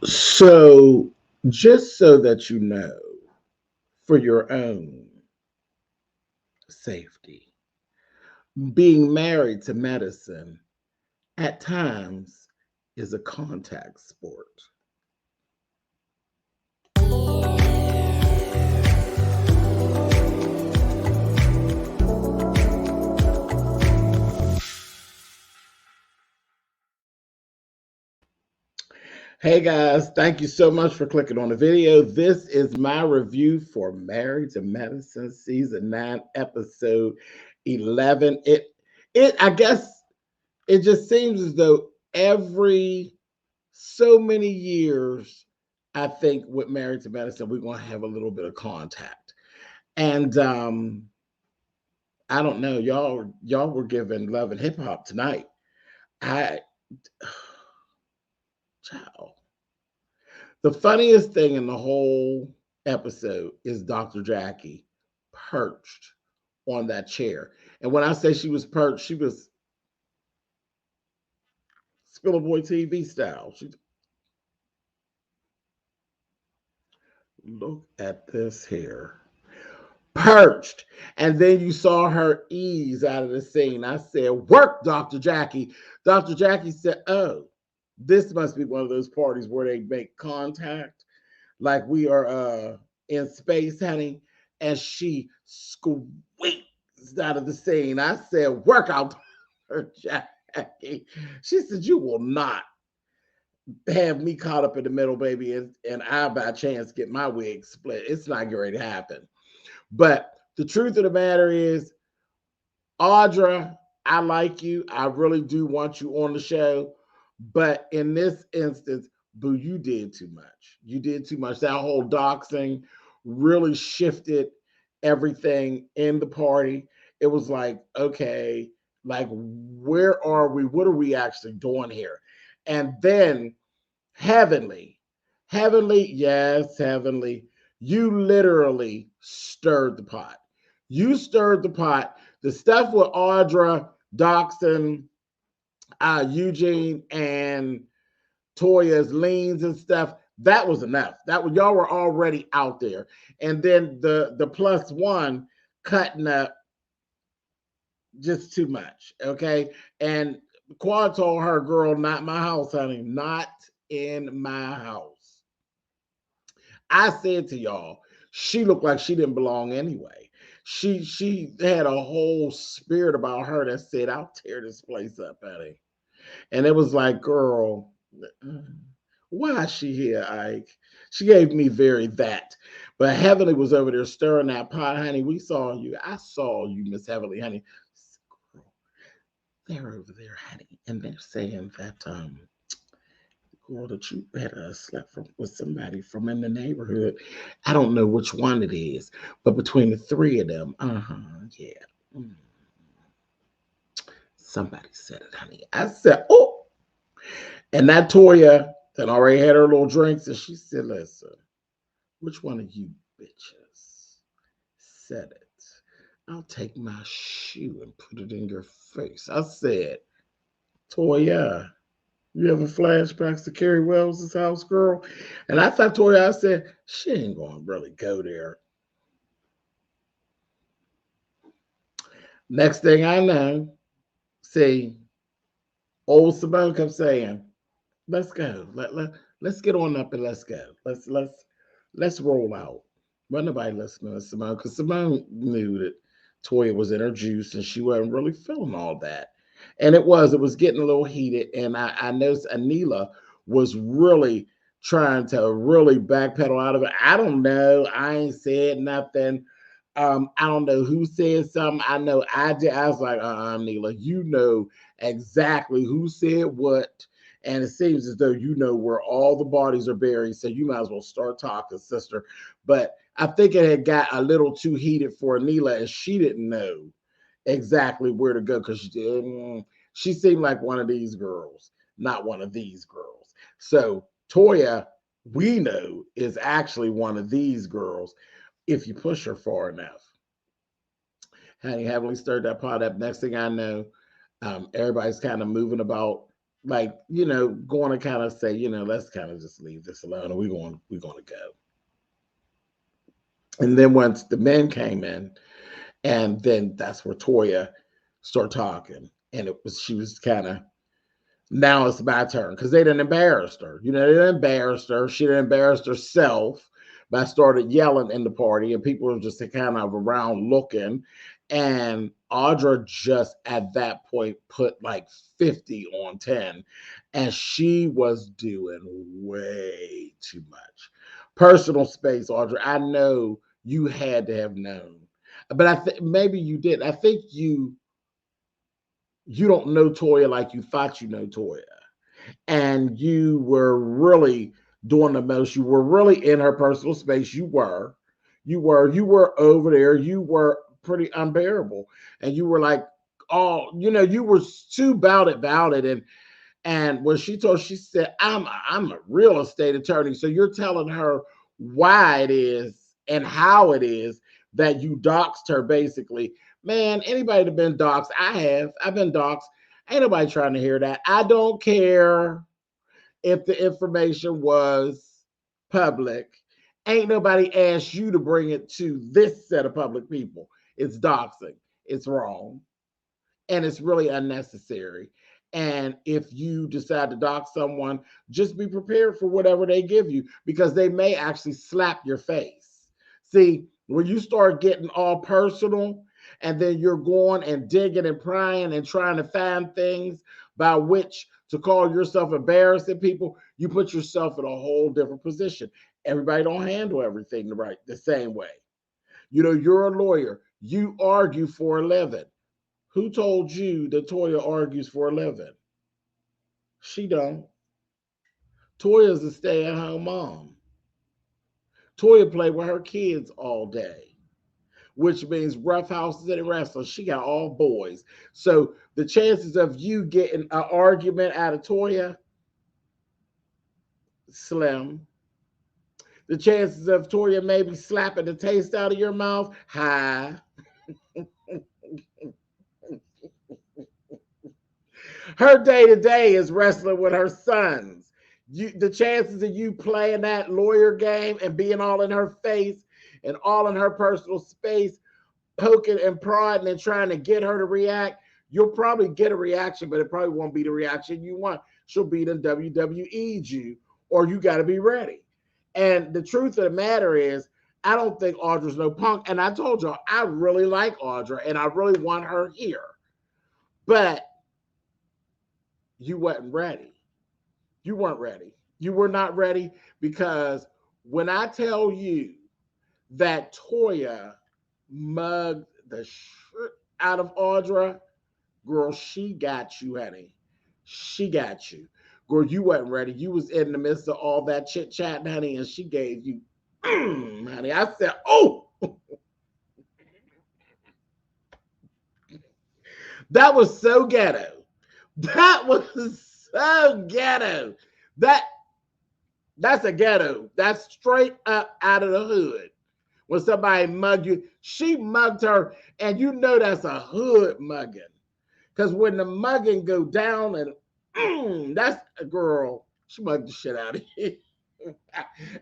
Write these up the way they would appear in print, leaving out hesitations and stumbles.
So, just so that you know, for your own safety, being married to medicine at times is a contact sport. Hey guys, thank you so much for clicking on the video. This is my review for Married to Medicine season 9 episode 11. It I guess it just seems as though every so many years I think with Married to Medicine we're going to have a little bit of contact. And I don't know, y'all were giving love and hip hop tonight. I Ciao. The funniest thing in the whole episode is Dr. Jackie perched on that chair. And when I say she was perched, she was SpillitBoyTV style. She look at this here. Perched. And then you saw her ease out of the scene. I said, work, Dr. Jackie. Dr. Jackie said, oh, this must be one of those parties where they make contact like we are in space, honey. And she squeezed out of the scene. I said, work out, Jackie. She said, you will not have me caught up in the middle, baby, and I by chance get my wig split. It's not going to happen. But the truth of the matter is, Audra, I like you. I really do want you on the show. But in this instance, boo, you did too much. You did too much. That whole doxing really shifted everything in the party. It was like, okay, like, where are we? What are we actually doing here? And then Heavenly, Heavenly, yes, Heavenly, you literally stirred the pot. You stirred the pot. The stuff with Audra, Doxson, Eugene, and Toya's leans and stuff, that was enough. That was y'all were already out there. And then the plus one cutting up just too much. Okay. And Quad told her, girl, not my house, honey. Not in my house. I said to y'all, she looked like she didn't belong anyway. She had a whole spirit about her that said, I'll tear this place up, honey. And it was like, girl, why is she here, Ike? She gave me very that. But Heavenly was over there stirring that pot, honey. We saw you. I saw you, Miss Heavenly, honey. Girl, they're over there, honey. And they're saying that girl that you had slept with somebody from in the neighborhood. I don't know which one it is, but between the three of them, yeah. Mm, somebody said it, honey. I said, oh, and that Toya that already had her little drinks, and she said, listen, which one of you bitches said it? I'll take my shoe and put it in your face. I said, Toya, you ever flashbacks to Carrie Wells' house, girl? And I thought Toya, I said, she ain't gonna really go there. Next thing I know, see, old Simone kept saying, let's go. Let's get on up and let's go. Let's roll out. But nobody listening to Simone because Simone knew that Toya was in her juice and she wasn't really feeling all that. And it was getting a little heated. And I noticed Anila was really trying to really backpedal out of it. I don't know. I ain't said nothing. I don't know who said something. I know I did. I was like, Anila, you know exactly who said what. And it seems as though you know where all the bodies are buried. So you might as well start talking, sister. But I think it had got a little too heated for Anila, and she didn't know exactly where to go because she seemed like one of these girls, not one of these girls. So Toya, we know, is actually one of these girls if you push her far enough. Honey, heavily stirred that pot up. Next thing I know, everybody's kind of moving about like, going to kind of say, let's kind of just leave this alone, and we're going to go. And then once the men came in, and then that's where Toya started talking, and she was kind of, now it's my turn, because they didn't embarrass her. They didn't embarrass her. She didn't embarrass herself. But I started yelling in the party, and people were just kind of around looking. And Audra just at that point put like 50 on 10, and she was doing way too much. Personal space, Audra. I know you had to have known, but I think maybe you did. I think you don't know Toya like you thought you know Toya, and you were really doing the most. You were really in her personal space. You were over there. You were pretty unbearable, and you were like, oh, you were too about it. And when she said, I'm a real estate attorney. So you're telling her why it is and how it is that you doxed her, basically. Man, anybody that been doxed, I've been doxed. Ain't nobody trying to hear that. I don't care if the information was public. Ain't nobody asked you to bring it to this set of public people. It's doxing. It's wrong. And it's really unnecessary. And if you decide to dox someone, just be prepared for whatever they give you, because they may actually slap your face. See, when you start getting all personal, and then you're going and digging and prying and trying to find things by which to call yourself embarrassing people, you put yourself in a whole different position. Everybody don't handle everything the same way. You're a lawyer. You argue for a living. Who told you that Toya argues for a living? She don't. Toya's a stay-at-home mom. Toya played with her kids all day, which means rough houses and wrestling. She got all boys. So the chances of you getting an argument out of Toya, slim. The chances of Toya maybe slapping the taste out of your mouth, high. Her day-to-day is wrestling with her sons. The chances of you playing that lawyer game and being all in her face and all in her personal space, poking and prodding and trying to get her to react, you'll probably get a reaction, but it probably won't be the reaction you want. She'll beat in WWE'd you, or you got to be ready. And the truth of the matter is, I don't think Audra's no punk. And I told y'all, I really like Audra, and I really want her here. But you weren't ready. You weren't ready. You were not ready, because when I tell you that Toya mugged the shit out of Audra, girl, she got you, honey. She got you. Girl, you wasn't ready. You was in the midst of all that chit-chat, honey, and she gave you, honey. I said, oh! That was so ghetto. That was so ghetto. That's a ghetto. That's straight up out of the hood. When somebody mugged you, she mugged her, and that's a hood mugging. Because when the mugging go down, and that's a girl, she mugged the shit out of you.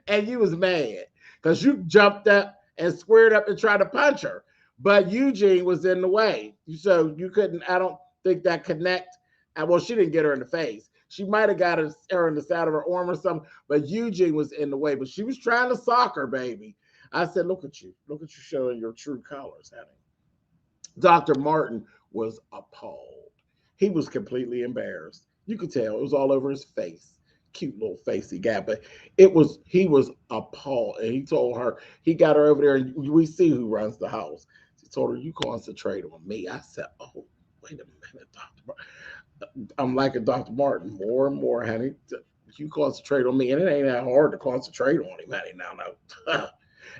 And you was mad because you jumped up and squared up and tried to punch her. But Eugene was in the way. So you couldn't, I don't think that connect. Well, she didn't get her in the face. She might have got her in the side of her arm or something, but Eugene was in the way. But she was trying to sock her, baby. I said, look at you. Look at you showing your true colors, honey. Dr. Martin was appalled. He was completely embarrassed. You could tell. It was all over his face. Cute little face he got, but he was appalled. And he told her, he got her over there, and we see who runs the house. He told her, you concentrate on me. I said, oh, wait a minute, Dr. Martin. I'm liking Dr. Martin more and more, honey. You concentrate on me, and it ain't that hard to concentrate on him, honey. No.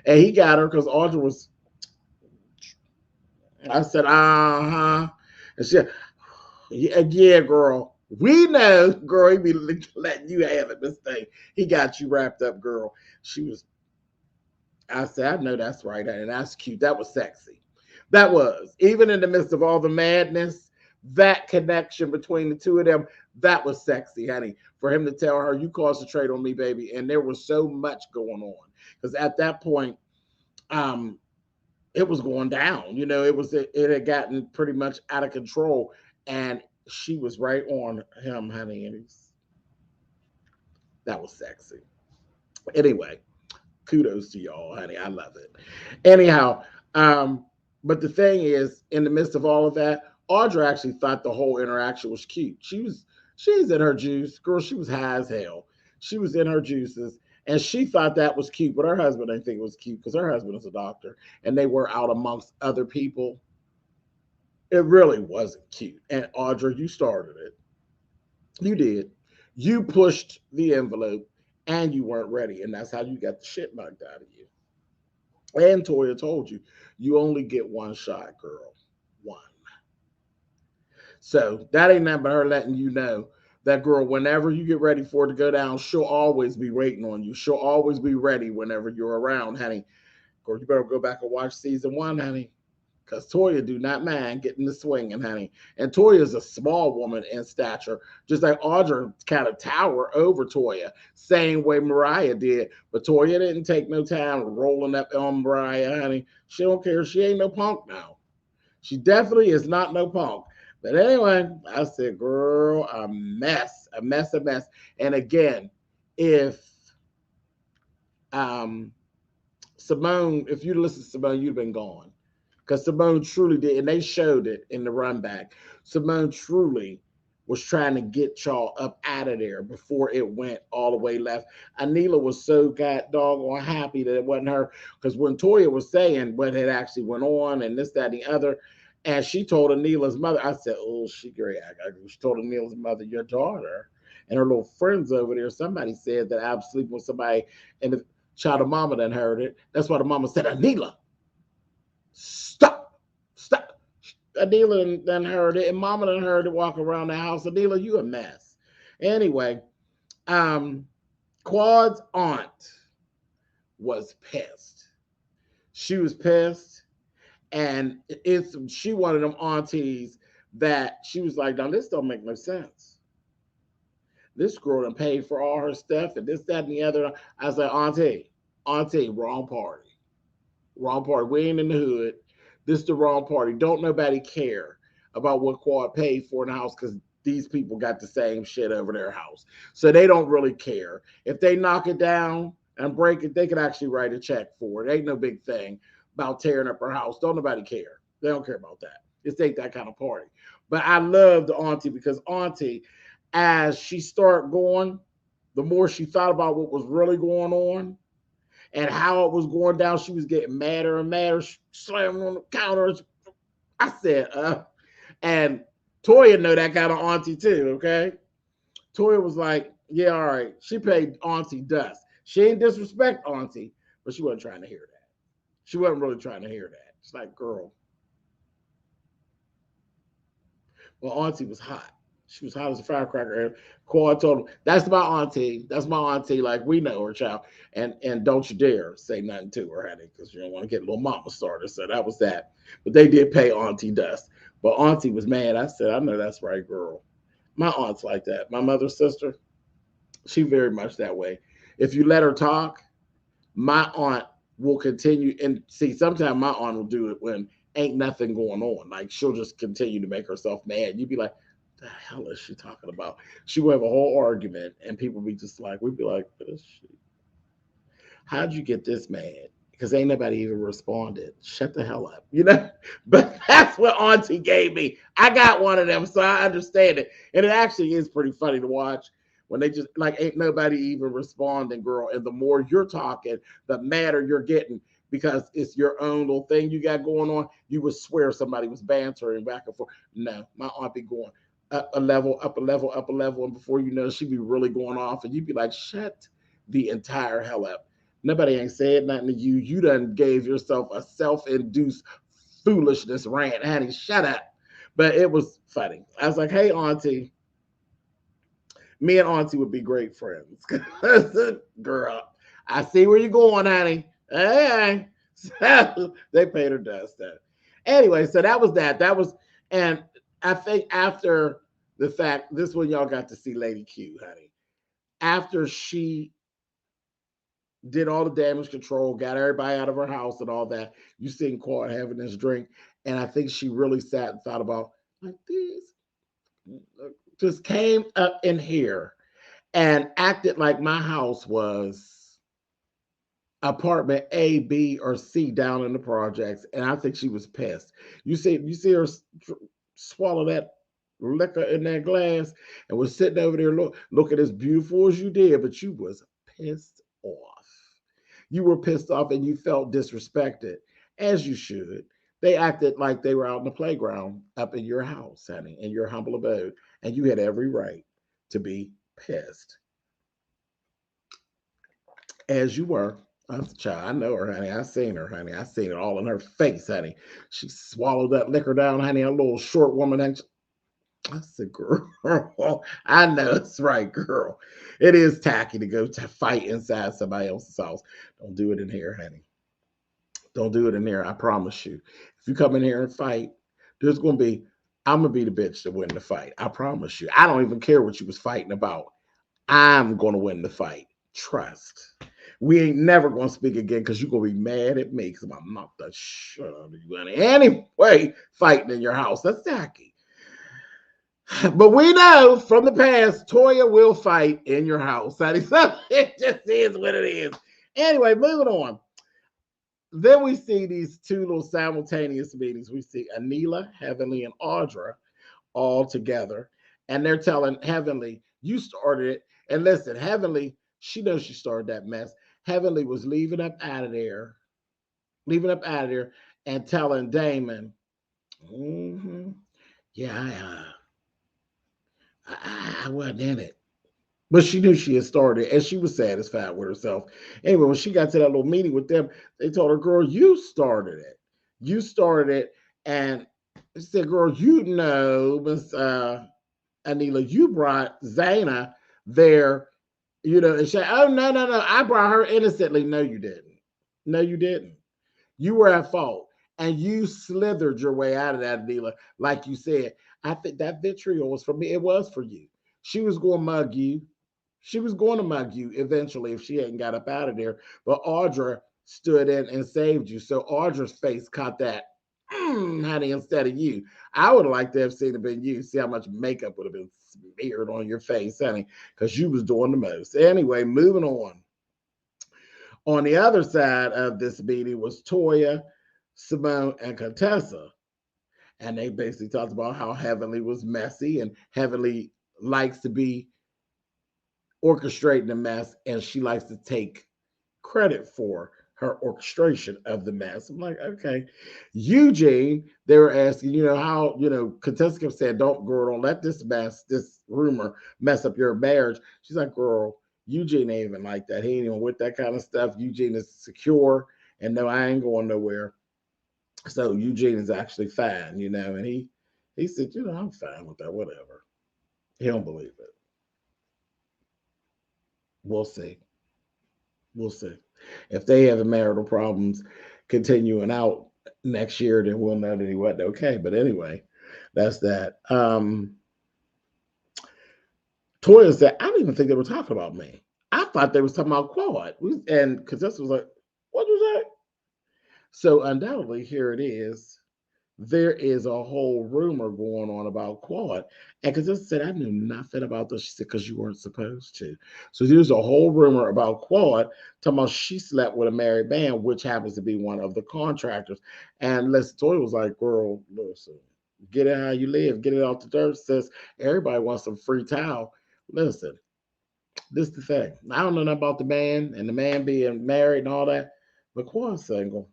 And he got her because Audra was, I said, uh-huh. And she said, yeah, girl. We know, girl, he be letting you have it, this thing. He got you wrapped up, girl. She was, I said, I know that's right, and that's cute. That was sexy. That was. Even in the midst of all the madness, that connection between the two of them, that was sexy, honey. For him to tell her, you concentrate on me, baby. And there was so much going on. Because at that point, um, it was going down. It had gotten pretty much out of control. And she was right on him, honey. And that was sexy. Anyway, kudos to y'all, honey. I love it. Anyhow, but the thing is, in the midst of all of that, Audra actually thought the whole interaction was cute. She's in her juice. Girl, she was high as hell. She was in her juices. And she thought that was cute, but her husband didn't think it was cute because her husband is a doctor and they were out amongst other people. It really wasn't cute. And Audra, you started it. You did. You pushed the envelope and you weren't ready. And that's how you got the shit knocked out of you. And Toya told you, you only get one shot, girl. One. So that ain't nothing but her letting you know that, girl, whenever you get ready for it to go down, she'll always be waiting on you. She'll always be ready whenever you're around, honey. Girl, you better go back and watch season 1, honey. Because Toya do not mind getting the swinging, honey. And Toya is a small woman in stature, just like Audra kind of tower over Toya, same way Mariah did. But Toya didn't take no time rolling up on Mariah, honey. She don't care. She ain't no punk now. She definitely is not no punk. But anyway, I said, girl, a mess. And again, if Simone, if you'd listened to Simone, you'd been gone. Because Simone truly did, and they showed it in the run back. Simone truly was trying to get y'all up out of there before it went all the way left. Anila was so doggone happy that it wasn't her. Because when Toya was saying what had actually went on and this, that, and the other, and she told Anila's mother, I said, oh, she great. She told Anila's mother, your daughter and her little friends over there, somebody said that I'm sleeping with somebody, and the child of mama done heard it. That's why the mama said, Anila, stop. Anila done heard it, and mama done heard it walk around the house. Anila, you a mess. Anyway, Quad's aunt was pissed. She was pissed. And she one of them aunties that she was like, now this don't make no sense. This girl done paid for all her stuff and this, that, and the other. I was like, Auntie, wrong party. We ain't in the hood. This is the wrong party. Don't nobody care about what Quad paid for in the house because these people got the same shit over their house. So they don't really care. If they knock it down and break it, they can actually write a check for it. Ain't no big thing about tearing up her house. Don't nobody care. They don't care about that. This ain't that kind of party. But I love the Auntie because Auntie, as she started going, the more she thought about what was really going on and how it was going down, she was getting madder and madder, slamming on the counter. I said, and Toya know that kind of Auntie too, okay? Toya was like, yeah, all right. She paid Auntie dust. She ain't disrespect Auntie, but she wasn't trying to hear that. She wasn't really trying to hear that. It's like, girl. Well, Auntie was hot. She was hot as a firecracker. And Quad told him, that's my Auntie. That's my Auntie. Like, we know her, child. And don't you dare say nothing to her, honey, because you don't want to get little mama started. So that was that. But they did pay Auntie dust. But Auntie was mad. I said, I know that's right, girl. My aunt's like that. My mother's sister, she very much that way. If you let her talk, my aunt will continue. And see, sometimes my aunt will do it when ain't nothing going on. Like, she'll just continue to make herself mad. You'd be like, the hell is she talking about? She will have a whole argument and people be just like, we'd be like, how'd you get this mad? Because ain't nobody even responded. Shut the hell up, But that's what Auntie gave me. I got one of them, so I understand it. And it actually is pretty funny to watch when they just, like, ain't nobody even responding, girl. And the more you're talking, the madder you're getting because it's your own little thing you got going on. You would swear somebody was bantering back and forth. No, my aunt be going up a level. And before you know, she'd be really going off. And you'd be like, shut the entire hell up. Nobody ain't said nothing to you. You done gave yourself a self-induced foolishness rant. Honey, shut up. But it was funny. I was like, hey, Auntie. Me and Auntie would be great friends. Girl, I see where you're going, honey. Hey. So they paid her dust. Anyway, so that was that. That was, and I think after the fact, this one y'all got to see Lady Q, honey. After she did all the damage control, got everybody out of her house and all that, you seen Quad having this drink, and I think she really sat and thought about like these, just came up in here and acted like my house was apartment A, B, or C down in the projects, and I think she was pissed. You see her swallow that liquor in that glass and was sitting over there looking as beautiful as you did, but you was pissed off. You were pissed off and you felt disrespected, as you should. They acted like they were out in the playground up in your house, honey, in your humble abode, and you had every right to be pissed, as you were. Child, I know her, honey. I seen her, honey. I seen it all in her face, honey. She swallowed that liquor down, honey. A little short woman, and I said, girl, I know it's right, girl. It is tacky to go to fight inside somebody else's house. Don't do it in here, honey. Don't do it in here. I promise you. If you come in here and fight, there's going to be, I'm going to be the bitch to win the fight. I promise you. I don't even care what you was fighting about. I'm going to win the fight. Trust. We ain't never going to speak again because you're going to be mad at me because I'm not the shit out of you, honey. Anyway, fighting in your house. That's tacky. But we know from the past, Toya will fight in your house. So it just is what it is. Anyway, moving on. Then we see these two little simultaneous meetings. We see Anila, Heavenly, and Audra all together. And they're telling Heavenly, you started it. And listen, Heavenly, she knows she started that mess. Heavenly was leaving up out of there and telling Damon, yeah, I wasn't in it. But she knew she had started and she was satisfied with herself. Anyway, when she got to that little meeting with them, they told her, girl, you started it. You started it. And she said, girl, you know, Miss Anila, you brought Zaina there, you know, and she said, oh, no. I brought her innocently. No, you didn't. No, you didn't. You were at fault. And you slithered your way out of that, Anila, like you said. I think that vitriol was for me. It was for you. She was going to mug you. She was going to mug you eventually if she hadn't got up out of there. But Audra stood in and saved you. So Audra's face caught that, honey, instead of you. I would have liked to have seen it been you. See how much makeup would have been smeared on your face, honey, because you was doing the most. Anyway, moving on. On the other side of this meeting was Toya, Simone, and Contessa. And they basically talked about how Heavenly was messy and Heavenly likes to be orchestrating the mess and she likes to take credit for her orchestration of the mess. I'm like, okay. Eugene, they were asking, you know, how, you know, Contessa kept saying, don't let this rumor mess up your marriage. She's like, girl, Eugene ain't even like that. He ain't even with that kind of stuff. Eugene is secure and no, I ain't going nowhere. So Eugene is actually fine, you know, and he said, you know, I'm fine with that, whatever. He don't believe it. We'll see. We'll see. If they have marital problems continuing out next year, then we'll know that he wasn't okay. But anyway, that's that. Toya said, I don't even think they were talking about me. I thought they was talking about Quad. And Contessa was like, what was that? So undoubtedly, here it is. There is a whole rumor going on about Quad. And Contessa said, I knew nothing about this. She said, because you weren't supposed to. So there's a whole rumor about Quad talking about she slept with a married man, which happens to be one of the contractors. And Les Toya was like, girl, listen, get it how you live. Get it off the dirt. Says everybody wants some free towel. Listen, this is the thing. I don't know nothing about the man and the man being married and all that, but Quad's single.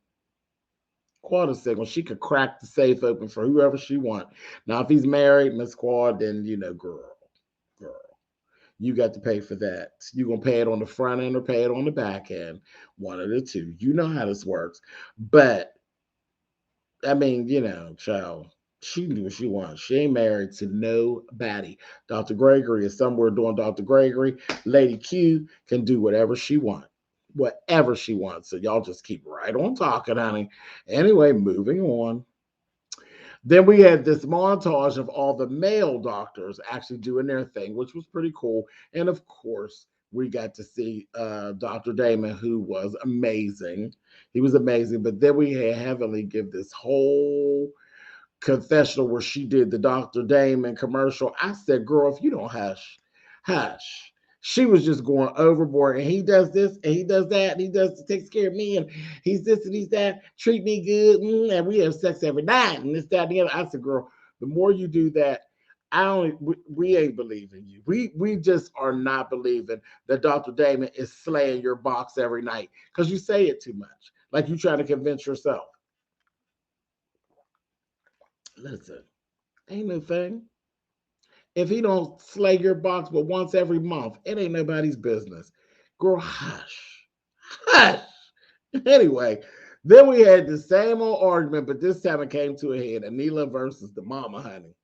Quad is single. She could crack the safe open for whoever she wants. Now, if he's married, Miss Quad, then, you know, girl, you got to pay for that. You're going to pay it on the front end or pay it on the back end. One of the two. You know how this works. But, I mean, you know, child, she can do what she wants. She ain't married to nobody. Dr. Gregory is somewhere doing Dr. Gregory. Lady Q can do whatever she wants. Whatever she wants. So y'all just keep right on talking, honey. Anyway, moving on. Then we had this montage of all the male doctors actually doing their thing, which was pretty cool. And of course, we got to see Dr. Damon, who was amazing. He was amazing. But then we had Heavenly give this whole confessional where she did the Dr. Damon commercial. I said, girl, if you don't hush, hush. She was just going overboard, and he does this and he does that and he does takes care of me and he's this and he's that, treat me good, and we have sex every night and this, that, and the other. I said, girl, the more you do that, I don't we ain't believing you. We just are not believing that Dr. Damon is slaying your box every night because you say it too much. Like you trying to convince yourself. Listen, ain't no thing. If he don't slay your box but once every month, it ain't nobody's business. Girl, hush. Hush. Anyway, then we had the same old argument, but this time it came to a head. Anila versus the mama, honey.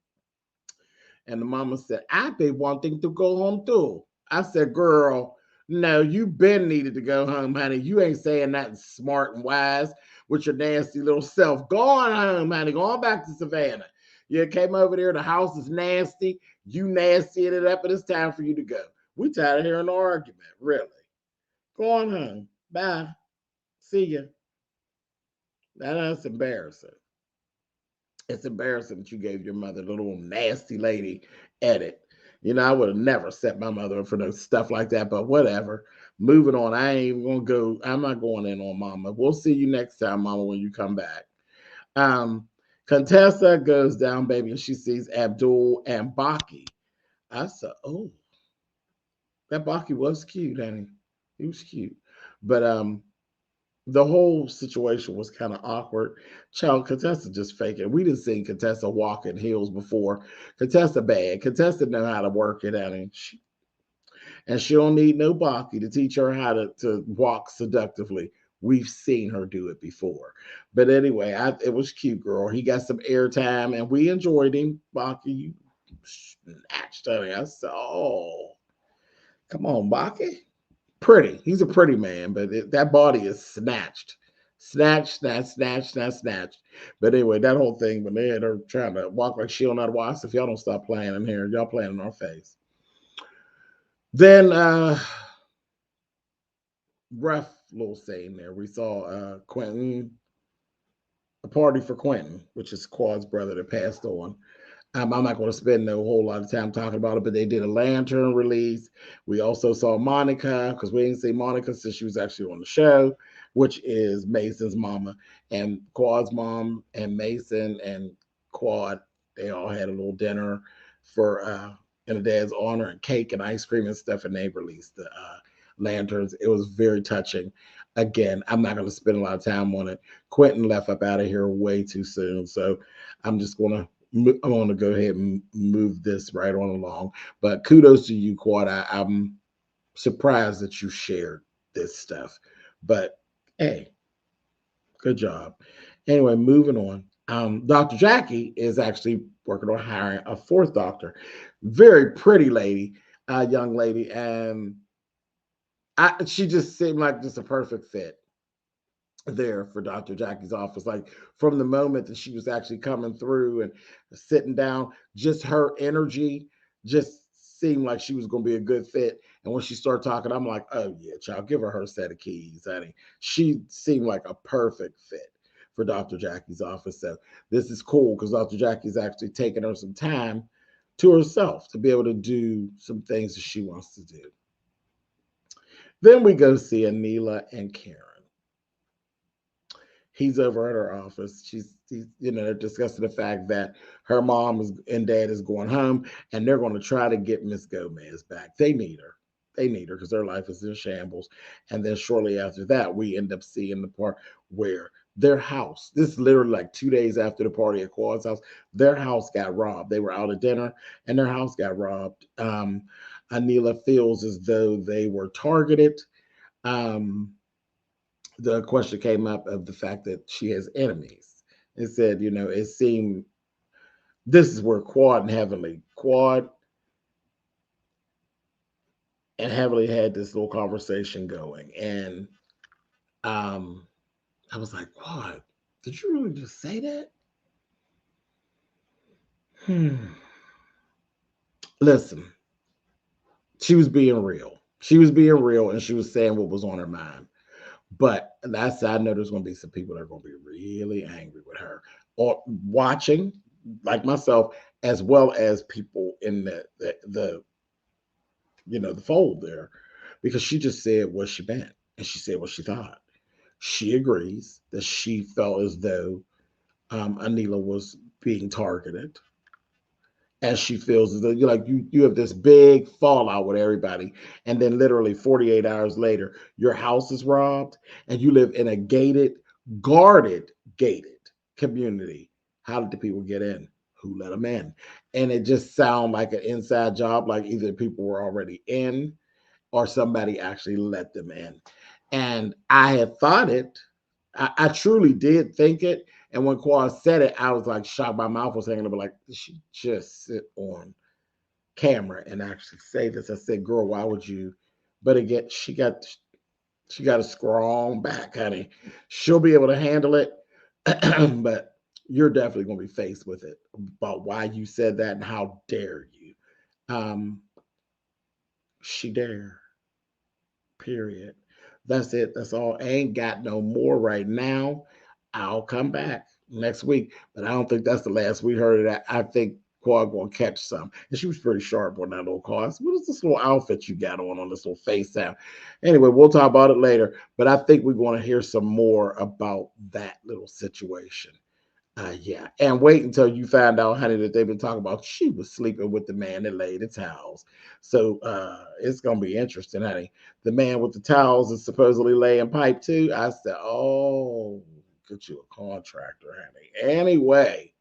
And the mama said, I've been wanting to go home too. I said, girl, no, you been needed to go home, honey. You ain't saying nothing smart and wise with your nasty little self. Go on home, honey. Go on back to Savannah. You came over there. The house is nasty. You nasty it up, and it's time for you to go. We tired of hearing the argument, really. Go on home. Bye. See ya. That's embarrassing. It's embarrassing that you gave your mother the little nasty lady edit. You know, I would have never set my mother up for no stuff like that, but whatever. Moving on. I ain't even gonna go. I'm not going in on mama. We'll see you next time, mama, when you come back. Um, Contessa goes down, baby, and she sees Abdul and Baki. I said, oh, that Baki was cute, honey. He was cute. But the whole situation was kind of awkward. Child, Contessa just faking. We didn't see Contessa walk in heels before. Contessa bad. Contessa know how to work it. I mean, and she don't need no Baki to teach her how to walk seductively. We've seen her do it before. But anyway, it was cute, girl. He got some airtime, and we enjoyed him. Baki, you snatched on me. I said, oh, come on, Baki. Pretty. He's a pretty man, but that body is snatched. Snatched, snatched, snatched, snatched, snatched. But anyway, that whole thing, when they had her trying to walk like she don't know how to walk, if y'all don't stop playing in here, y'all playing in our face. Then rough little scene there. We saw Quentin, a party for Quentin, which is Quad's brother that passed on. I'm not going to spend no whole lot of time talking about it, but they did a lantern release. We also saw Monica, because we didn't see Monica since she was actually on the show, which is Mason's mama. And Quad's mom and Mason and Quad, they all had a little dinner for in the dad's honor, and cake and ice cream and stuff, and they released the lanterns. It was very touching. Again, I'm not going to spend a lot of time on it. Quentin left up out of here way too soon, so I'm just going to I want to go ahead and move this right on along. But kudos to you, Quad. I'm surprised that you shared this stuff. But hey, good job. Anyway, moving on. Dr. Jackie is actually working on hiring a fourth doctor. Very pretty lady, young lady. And she just seemed like just a perfect fit there for Dr. Jackie's office. Like from the moment that she was actually coming through and sitting down, just her energy just seemed like she was going to be a good fit. And when she started talking, I'm like, oh yeah, child, give her set of keys, honey. She seemed like a perfect fit for Dr. Jackie's office. So this is cool because Dr. Jackie's actually taking her some time to herself to be able to do some things that she wants to do. Then we go see Anila and Karen. He's over at her office. They're discussing the fact that her mom and dad is going home, and they're going to try to get Miss Gomez back. They need her. They need her because their life is in shambles. And then shortly after that, we end up seeing the part where their house, this is literally like 2 days after the party at Quad's house, their house got robbed. They were out at dinner, and their house got robbed. Anila feels as though they were targeted. The question came up of the fact that she has enemies. It said, it seemed this is where Quad and Heavenly had this little conversation going. And I was like, Quad, did you really just say that? Listen, she was being real. She was being real and she was saying what was on her mind. But that's I know there's going to be some people that are going to be really angry with her or watching, like myself, as well as people in the the fold there, because she just said what she meant and she said what she thought. She agrees that she felt as though Anila was being targeted, as she feels as though you have this big fallout with everybody, and then literally 48 hours later, your house is robbed, and you live in a guarded, gated community. How did the people get in? Who let them in? And it just sounds like an inside job, like either people were already in or somebody actually let them in. And I had thought it. I truly did think it. And when Quad said it, I was like shocked. My mouth was hanging. But like, did she just sit on camera and actually say this? I said, "Girl, why would you?" But again, she got a strong back, honey. She'll be able to handle it. But you're definitely going to be faced with it about why you said that and how dare you. Um, she dare. Period. That's it. That's all. I ain't got no more right now. I'll come back next week, but I don't think that's the last we heard of that. I think Quad gonna catch some, and she was pretty sharp on that little car. I said, what is this little outfit you got on this little face down? Anyway, we'll talk about it later. But I think we're going to hear some more about that little situation. Yeah, and wait until you find out, honey, that they've been talking about she was sleeping with the man that laid the towels. So it's gonna be interesting, honey. The man with the towels is supposedly laying pipe too. I said, oh, get you a contractor, honey. Anyway,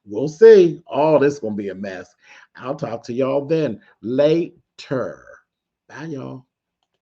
we'll see. All this gonna be a mess. I'll talk to y'all then later. Bye, y'all.